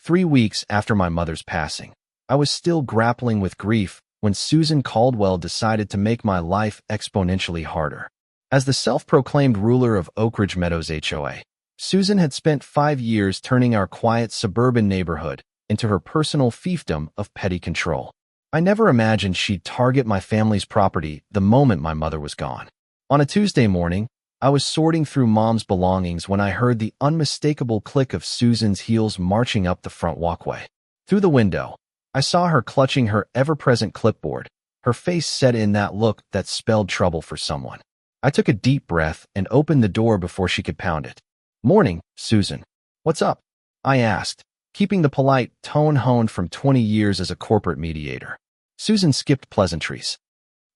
3 weeks after my mother's passing, I was still grappling with grief when Susan Caldwell decided to make my life exponentially harder. As the self-proclaimed ruler of Oak Ridge Meadows HOA, Susan had spent 5 years turning our quiet suburban neighborhood into her personal fiefdom of petty control. I never imagined she'd target my family's property the moment my mother was gone. On a Tuesday morning, I was sorting through Mom's belongings when I heard the unmistakable click of Susan's heels marching up the front walkway. Through the window, I saw her clutching her ever-present clipboard, her face set in that look that spelled trouble for someone. I took a deep breath and opened the door before she could pound it. "Morning, Susan. What's up?" I asked, keeping the polite tone honed from 20 years as a corporate mediator. Susan skipped pleasantries.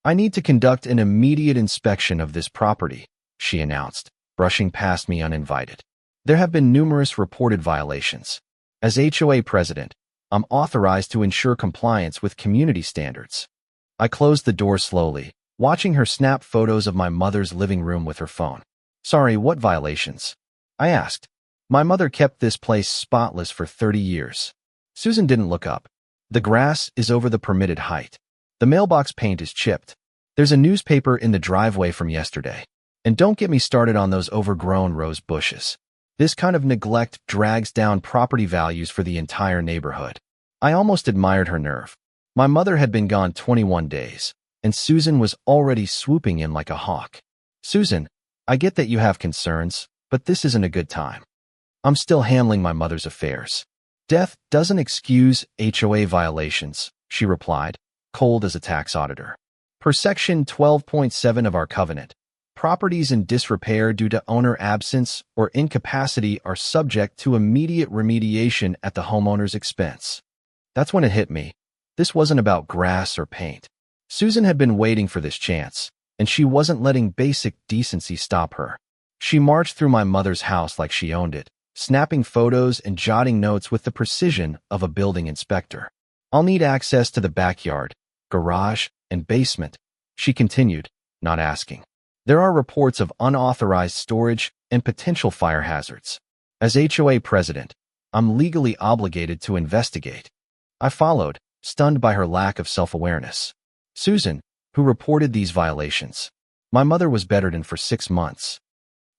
"I need to conduct an immediate inspection of this property," she announced, brushing past me uninvited. "There have been numerous reported violations. As HOA president, I'm authorized to ensure compliance with community standards." I closed the door slowly, watching her snap photos of my mother's living room with her phone. "Sorry, what violations?" I asked. "My mother kept this place spotless for 30 years. Susan didn't look up. "The grass is over the permitted height. The mailbox paint is chipped. There's a newspaper in the driveway from yesterday. And don't get me started on those overgrown rose bushes. This kind of neglect drags down property values for the entire neighborhood." I almost admired her nerve. My mother had been gone 21 days, and Susan was already swooping in like a hawk. "Susan, I get that you have concerns, but this isn't a good time. I'm still handling my mother's affairs." "Death doesn't excuse HOA violations," she replied, cold as a tax auditor. Per Section 12.7 of our covenant, properties in disrepair due to owner absence or incapacity are subject to immediate remediation at the homeowner's expense. That's when it hit me. This wasn't about grass or paint. Susan had been waiting for this chance, and she wasn't letting basic decency stop her. She marched through my mother's house like she owned it, snapping photos and jotting notes with the precision of a building inspector. "I'll need access to the backyard, garage, and basement," she continued, not asking. "There are reports of unauthorized storage and potential fire hazards. As HOA president, I'm legally obligated to investigate." I followed, stunned by her lack of self-awareness. "Susan, who reported these violations? My mother was bedridden for 6 months.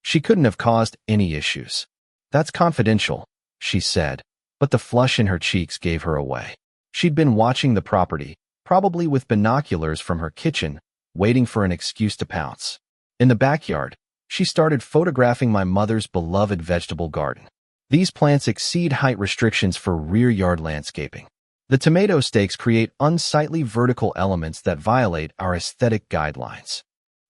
She couldn't have caused any issues." "That's confidential," she said, but the flush in her cheeks gave her away. She'd been watching the property, probably with binoculars from her kitchen, waiting for an excuse to pounce. In the backyard, she started photographing my mother's beloved vegetable garden. These plants exceed height restrictions for rear yard landscaping. The tomato stakes create unsightly vertical elements that violate our aesthetic guidelines.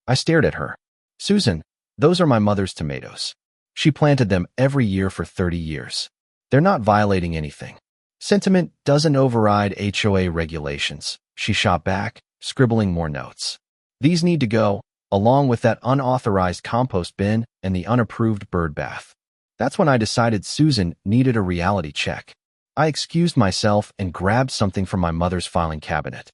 I stared at her. "Susan, those are my mother's tomatoes. She planted them every year for 30 years. They're not violating anything. Sentiment doesn't override HOA regulations," she shot back, scribbling more notes. "These need to go, along with that unauthorized compost bin and the unapproved bird bath." That's when I decided Susan needed a reality check. I excused myself and grabbed something from my mother's filing cabinet.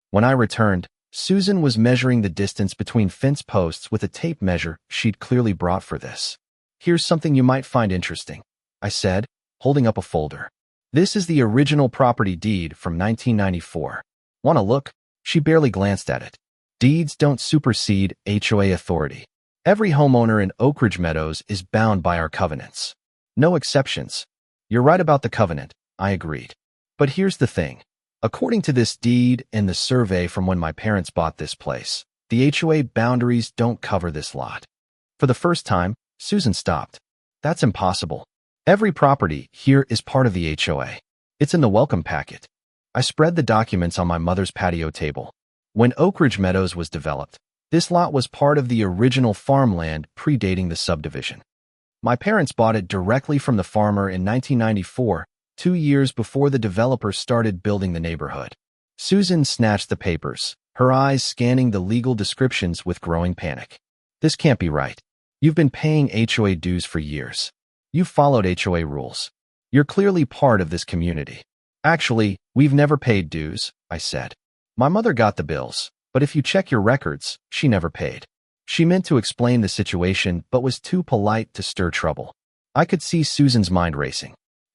When I returned, Susan was measuring the distance between fence posts with a tape measure she'd clearly brought for this. "Here's something you might find interesting," I said, holding up a folder. "This is the original property deed from 1994. Want to look?" She barely glanced at it. "Deeds don't supersede HOA authority. Every homeowner in Oak Ridge Meadows is bound by our covenants. No exceptions." "You're right about the covenant," I agreed. "But here's the thing. According to this deed and the survey from when my parents bought this place, the HOA boundaries don't cover this lot." For the first time, Susan stopped. "That's impossible. Every property here is part of the HOA. It's in the welcome packet." I spread the documents on my mother's patio table. When Oak Ridge Meadows was developed, this lot was part of the original farmland predating the subdivision. My parents bought it directly from the farmer in 1994, 2 years before the developer started building the neighborhood. Susan snatched the papers, her eyes scanning the legal descriptions with growing panic. "This can't be right. You've been paying HOA dues for years. You've followed HOA rules. You're clearly part of this community." "Actually, we've never paid dues," I said. "My mother got the bills, but if you check your records, she never paid." She meant to explain the situation but was too polite to stir trouble. I could see Susan's mind racing.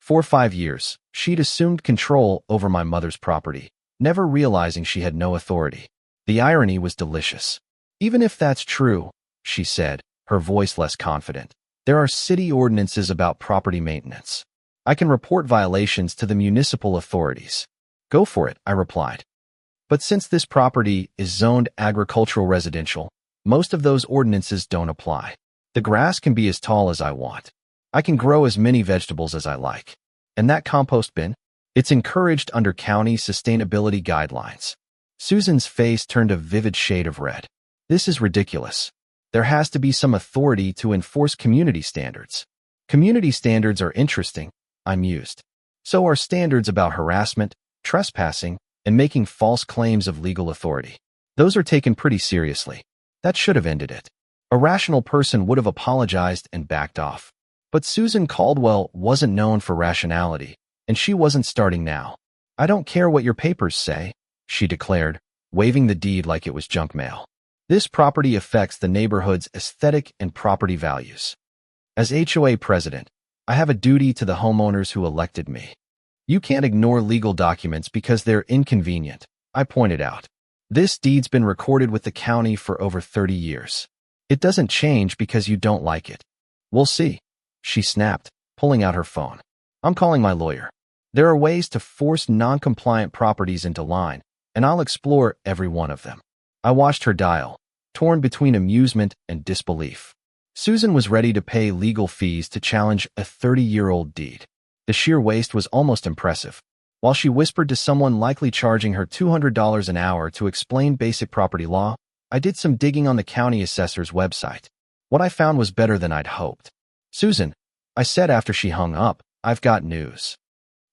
For 5 years, she'd assumed control over my mother's property, never realizing she had no authority. The irony was delicious. Even if that's true, she said, her voice less confident, there are city ordinances about property maintenance. I can report violations to the municipal authorities. Go for it, I replied. But since this property is zoned agricultural residential, most of those ordinances don't apply. The grass can be as tall as I want. I can grow as many vegetables as I like. And that compost bin? It's encouraged under county sustainability guidelines. Susan's face turned a vivid shade of red. This is ridiculous. There has to be some authority to enforce community standards. Community standards are interesting, I mused. So are standards about harassment, trespassing, and making false claims of legal authority. Those are taken pretty seriously. That should have ended it. A rational person would have apologized and backed off. But Susan Caldwell wasn't known for rationality, and she wasn't starting now. I don't care what your papers say, she declared, waving the deed like it was junk mail. This property affects the neighborhood's aesthetic and property values. As HOA president, I have a duty to the homeowners who elected me. You can't ignore legal documents because they're inconvenient, I pointed out. This deed's been recorded with the county for over 30 years. It doesn't change because you don't like it. We'll see, she snapped, pulling out her phone. I'm calling my lawyer. There are ways to force non-compliant properties into line, and I'll explore every one of them. I watched her dial, torn between amusement and disbelief. Susan was ready to pay legal fees to challenge a 30-year-old deed. The sheer waste was almost impressive. While she whispered to someone likely charging her $200 an hour to explain basic property law, I did some digging on the county assessor's website. What I found was better than I'd hoped. Susan, I said after she hung up, I've got news.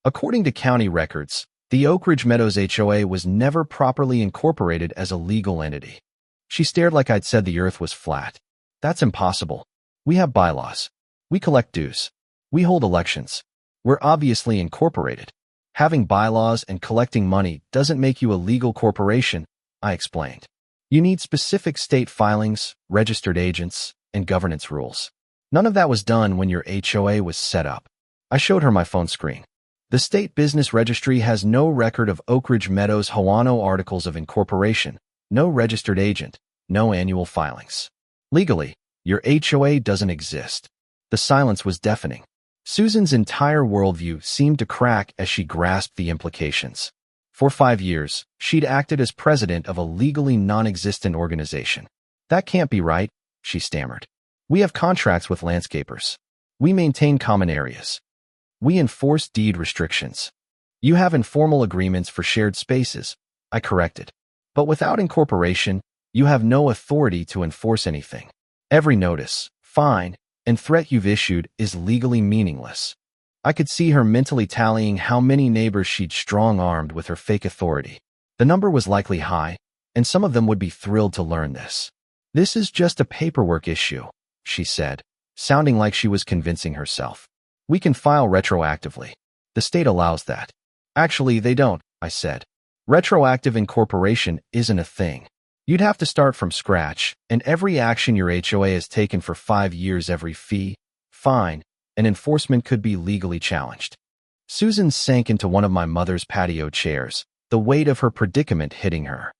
According to county records, the Oak Ridge Meadows HOA was never properly incorporated as a legal entity. She stared like I'd said the earth was flat. That's impossible. We have bylaws. We collect dues. We hold elections. We're obviously incorporated. Having bylaws and collecting money doesn't make you a legal corporation, I explained. You need specific state filings, registered agents, and governance rules. None of that was done when your HOA was set up. I showed her my phone screen. The State Business Registry has no record of Oak Ridge Meadows Hoano articles of incorporation, no registered agent, no annual filings. Legally, your HOA doesn't exist. The silence was deafening. Susan's entire worldview seemed to crack as she grasped the implications. For 5 years, she'd acted as president of a legally non-existent organization. That can't be right, she stammered. We have contracts with landscapers. We maintain common areas. We enforce deed restrictions. You have informal agreements for shared spaces, I corrected. But without incorporation, you have no authority to enforce anything. Every notice, fine, and threat you've issued is legally meaningless. I could see her mentally tallying how many neighbors she'd strong-armed with her fake authority. The number was likely high, and some of them would be thrilled to learn this. This is just a paperwork issue, she said, sounding like she was convincing herself. We can file retroactively. The state allows that. Actually, they don't, I said. Retroactive incorporation isn't a thing. You'd have to start from scratch, and every action your HOA has taken for 5 years, every fee, fine, and enforcement could be legally challenged. Susan sank into one of my mother's patio chairs, the weight of her predicament hitting her.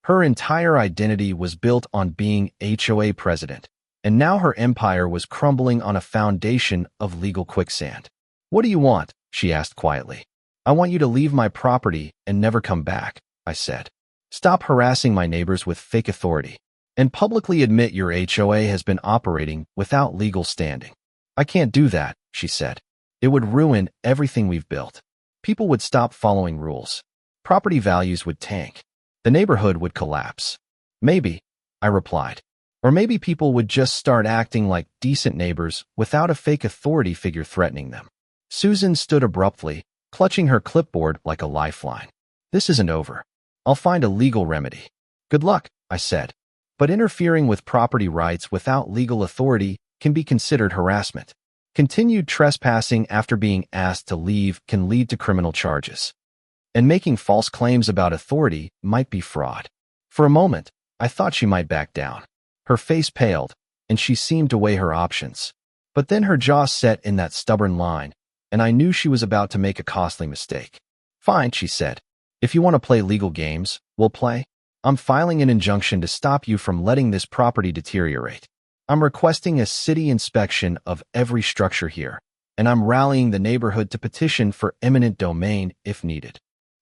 Her entire identity was built on being HOA president, and now her empire was crumbling on a foundation of legal quicksand. What do you want? She asked quietly. I want you to leave my property and never come back, I said. Stop harassing my neighbors with fake authority, and publicly admit your HOA has been operating without legal standing. I can't do that, she said. It would ruin everything we've built. People would stop following rules. Property values would tank. The neighborhood would collapse. Maybe, I replied. Or maybe people would just start acting like decent neighbors without a fake authority figure threatening them. Susan stood abruptly, clutching her clipboard like a lifeline. This isn't over. I'll find a legal remedy. Good luck, I said. But interfering with property rights without legal authority can be considered harassment. Continued trespassing after being asked to leave can lead to criminal charges. And making false claims about authority might be fraud. For a moment, I thought she might back down. Her face paled, and she seemed to weigh her options. But then her jaw set in that stubborn line, and I knew she was about to make a costly mistake. "Fine," she said. "If you want to play legal games, we'll play. I'm filing an injunction to stop you from letting this property deteriorate. I'm requesting a city inspection of every structure here, and I'm rallying the neighborhood to petition for eminent domain if needed."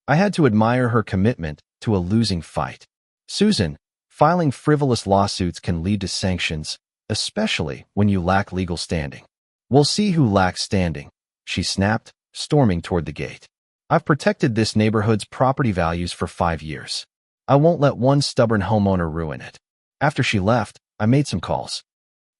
I had to admire her commitment to a losing fight. "Susan, filing frivolous lawsuits can lead to sanctions, especially when you lack legal standing." "We'll see who lacks standing," she snapped, storming toward the gate. "I've protected this neighborhood's property values for 5 years. I won't let one stubborn homeowner ruin it." After she left, I made some calls.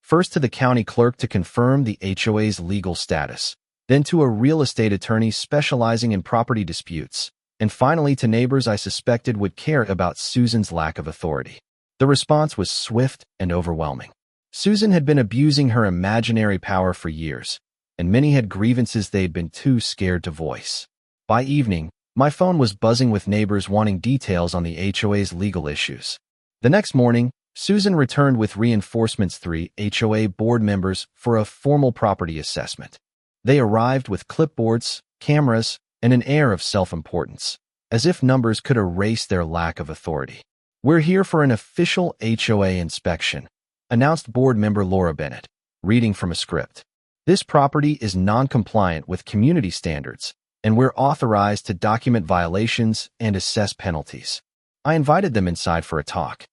First to the county clerk to confirm the HOA's legal status, then to a real estate attorney specializing in property disputes, and finally to neighbors I suspected would care about Susan's lack of authority. The response was swift and overwhelming. Susan had been abusing her imaginary power for years, and many had grievances they'd been too scared to voice. By evening, my phone was buzzing with neighbors wanting details on the HOA's legal issues. The next morning, Susan returned with reinforcements: 3 HOA board members for a formal property assessment. They arrived with clipboards, cameras, and an air of self-importance, as if numbers could erase their lack of authority. "We're here for an official HOA inspection," announced board member Laura Bennett, reading from a script. "This property is non-compliant with community standards, and we're authorized to document violations and assess penalties." I invited them inside for a talk.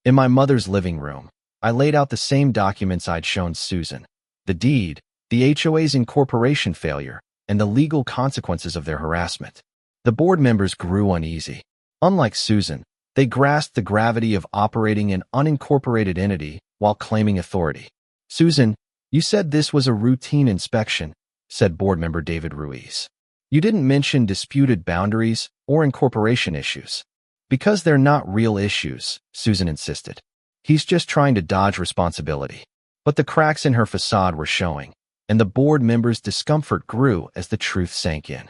In my mother's living room, I laid out the same documents I'd shown Susan: the deed, the HOA's incorporation failure, and the legal consequences of their harassment. The board members grew uneasy. Unlike Susan, they grasped the gravity of operating an unincorporated entity while claiming authority. "Susan, you said this was a routine inspection," said board member David Ruiz. "You didn't mention disputed boundaries or incorporation issues." "Because they're not real issues," Susan insisted. "He's just trying to dodge responsibility." But the cracks in her facade were showing, and the board members' discomfort grew as the truth sank in.